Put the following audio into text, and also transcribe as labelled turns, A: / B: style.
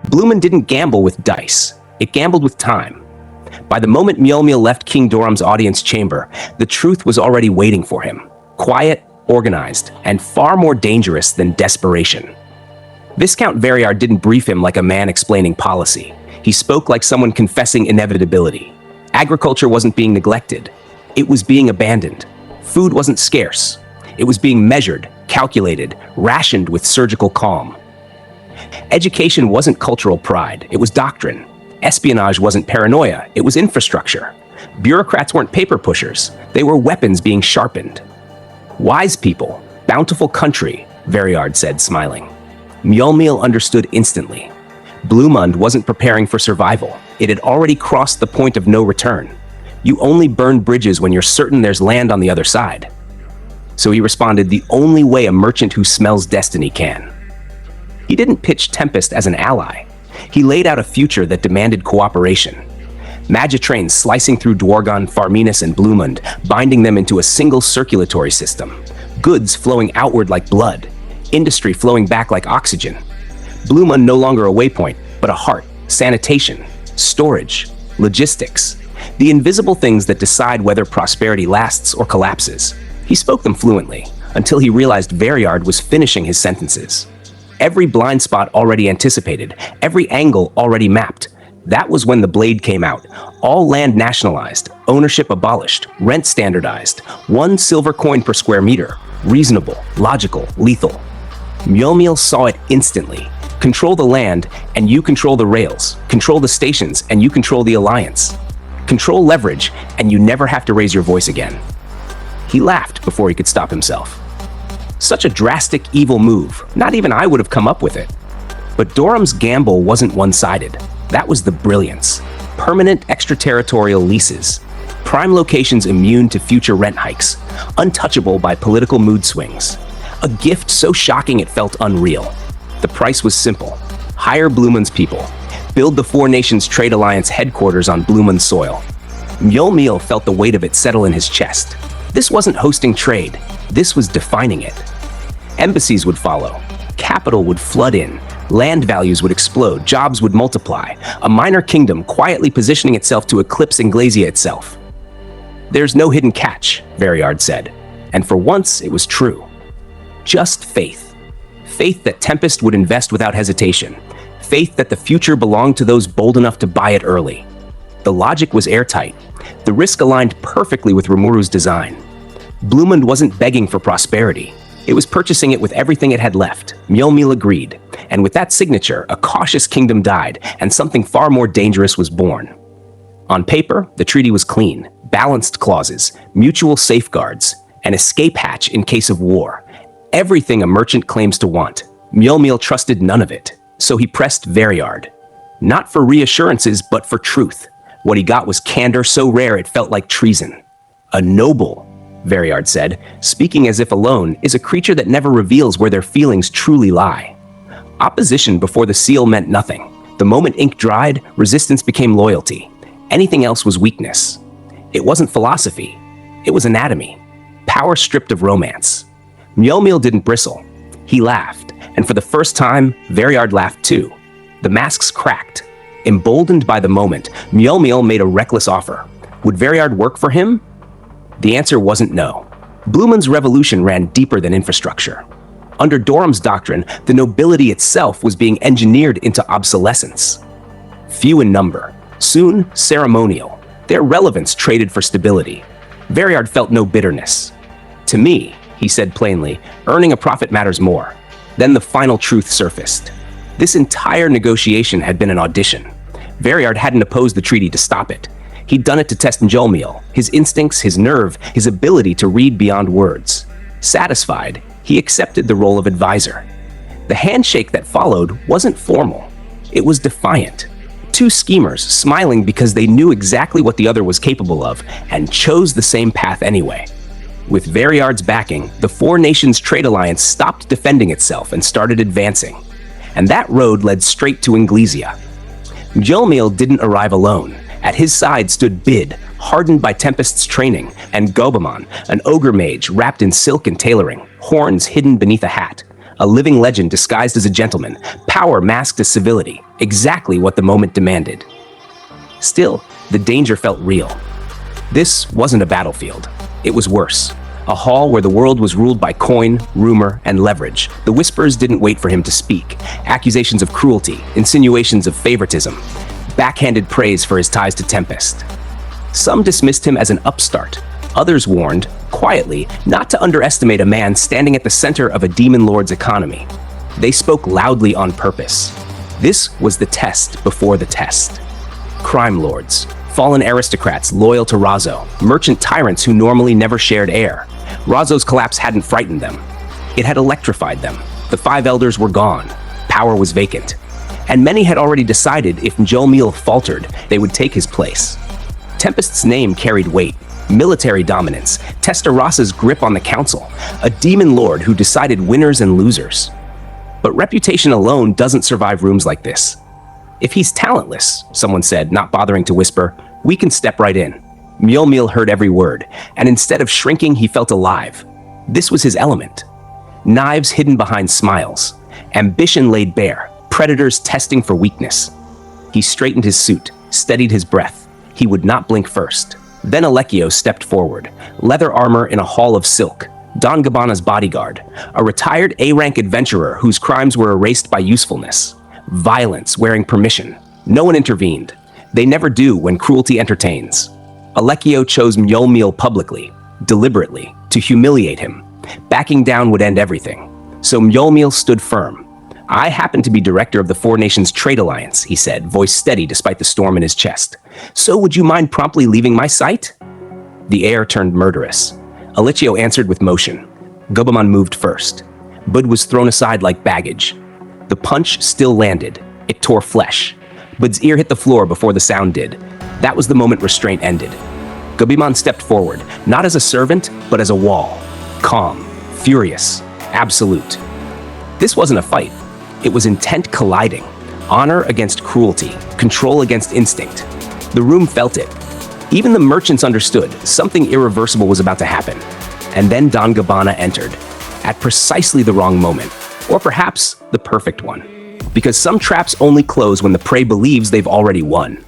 A: Blumund didn't gamble with dice. It gambled with time. By the moment Mjöllmile left King Doram's audience chamber, the truth was already waiting for him. Quiet, organized, and far more dangerous than desperation. Viscount Veriard didn't brief him like a man explaining policy. He spoke like someone confessing inevitability. Agriculture wasn't being neglected. It was being abandoned. Food wasn't scarce. It was being measured, calculated, rationed with surgical calm. Education wasn't cultural pride, it was doctrine. Espionage wasn't paranoia, it was infrastructure. Bureaucrats weren't paper pushers, they were weapons being sharpened. Wise people, bountiful country, Veriard said, smiling. Mjöllmile understood instantly. Blumund wasn't preparing for survival. It had already crossed the point of no return. You only burn bridges when you're certain there's land on the other side. So he responded the only way a merchant who smells destiny can. He didn't pitch Tempest as an ally. He laid out a future that demanded cooperation. Magitrains slicing through Dwargon, Farminus, and Blumund, binding them into a single circulatory system. Goods flowing outward like blood. Industry flowing back like oxygen. Blumund no longer a waypoint, but a heart, sanitation, storage, logistics. The invisible things that decide whether prosperity lasts or collapses. He spoke them fluently, until he realized Veriard was finishing his sentences. Every blind spot already anticipated, every angle already mapped. That was when the blade came out. All land nationalized, ownership abolished, rent standardized, 1 silver coin per square meter. Reasonable, logical, lethal. Mjöllmile saw it instantly. Control the land, and you control the rails. Control the stations, and you control the alliance. Control leverage, and you never have to raise your voice again. He laughed before he could stop himself. Such a drastic, evil move. Not even I would have come up with it. But Doram's gamble wasn't one-sided. That was the brilliance. Permanent extraterritorial leases. Prime locations immune to future rent hikes. Untouchable by political mood swings. A gift so shocking it felt unreal. The price was simple. Hire Blumund's people. Build the Four Nations Trade Alliance headquarters on Blumund soil. Mjöllmile felt the weight of it settle in his chest. This wasn't hosting trade. This was defining it. Embassies would follow. Capital would flood in. Land values would explode. Jobs would multiply. A minor kingdom quietly positioning itself to eclipse Inglesia itself. There's no hidden catch, Veriard said. And for once, it was true. Just faith. Faith that Tempest would invest without hesitation. Faith that the future belonged to those bold enough to buy it early. The logic was airtight. The risk aligned perfectly with Rimuru's design. Blumund wasn't begging for prosperity. It was purchasing it with everything it had left. Mjöllmile agreed. And with that signature, a cautious kingdom died, and something far more dangerous was born. On paper, the treaty was clean. Balanced clauses, mutual safeguards, an escape hatch in case of war. Everything a merchant claims to want. Mjöllmile trusted none of it. So he pressed Veriard. Not for reassurances, but for truth. What he got was candor so rare it felt like treason. A noble, Veriard said, speaking as if alone, is a creature that never reveals where their feelings truly lie. Opposition before the seal meant nothing. The moment ink dried, resistance became loyalty. Anything else was weakness. It wasn't philosophy. It was anatomy. Power stripped of romance. Mjöllmile didn't bristle. He laughed, and for the first time, Veriard laughed too. The masks cracked. Emboldened by the moment, Mjöllmile made a reckless offer. Would Veriard work for him? The answer wasn't no. Blumund's revolution ran deeper than infrastructure. Under Doram's doctrine, the nobility itself was being engineered into obsolescence. Few in number, soon ceremonial, their relevance traded for stability. Veriard felt no bitterness. To me, he said plainly, earning a profit matters more. Then the final truth surfaced. This entire negotiation had been an audition. Veriard hadn't opposed the treaty to stop it. He'd done it to test Mjöllmile, his instincts, his nerve, his ability to read beyond words. Satisfied, he accepted the role of advisor. The handshake that followed wasn't formal. It was defiant. Two schemers smiling because they knew exactly what the other was capable of and chose the same path anyway. With Veriard's backing, the Four Nations Trade Alliance stopped defending itself and started advancing. And that road led straight to Inglesia. Mjöllmile didn't arrive alone. At his side stood Bid, hardened by Tempest's training, and Gobamon, an ogre mage wrapped in silk and tailoring, horns hidden beneath a hat. A living legend disguised as a gentleman, power masked as civility. exactly what the moment demanded. Still, the danger felt real. This wasn't a battlefield. It was worse. A hall where the world was ruled by coin, rumor, and leverage. The whispers didn't wait for him to speak. Accusations of cruelty, insinuations of favoritism, backhanded praise for his ties to Tempest. Some dismissed him as an upstart. Others warned, quietly, not to underestimate a man standing at the center of a demon lord's economy. They spoke loudly on purpose. This was the test before the test. Crime lords, fallen aristocrats loyal to Razo, merchant tyrants who normally never shared air. Razo's collapse hadn't frightened them. It had electrified them. The five elders were gone. Power was vacant. And many had already decided if Mjöllmile faltered, they would take his place. Tempest's name carried weight. Military dominance, Testaross's grip on the council, a demon lord who decided winners and losers. But reputation alone doesn't survive rooms like this. If he's talentless, someone said, not bothering to whisper, we can step right in. Mjöllmile heard every word, and instead of shrinking, he felt alive. This was his element. Knives hidden behind smiles. Ambition laid bare, predators testing for weakness. He straightened his suit, steadied his breath. He would not blink first. Then Alecchio stepped forward, leather armor in a hall of silk, Don Gabbana's bodyguard, a retired A-rank adventurer whose crimes were erased by usefulness. Violence wearing permission. No one intervened. They never do when cruelty entertains. Alecchio chose Mjöllmile publicly, deliberately, to humiliate him. Backing down would end everything. So Mjöllmile stood firm. I happen to be director of the Four Nations Trade Alliance, he said, voice steady despite the storm in his chest. So would you mind promptly leaving my sight? The air turned murderous. Alecchio answered with motion. Gobamon moved first. Bud was thrown aside like baggage. The punch still landed. It tore flesh. Bud's ear hit the floor before the sound did. That was the moment restraint ended. Gobamon stepped forward, not as a servant, but as a wall. Calm, furious, absolute. This wasn't a fight. It was intent colliding. Honor against cruelty, control against instinct. The room felt it. Even the merchants understood something irreversible was about to happen. And then Don Gabbana entered, at precisely the wrong moment, or perhaps the perfect one. Because some traps only close when the prey believes they've already won.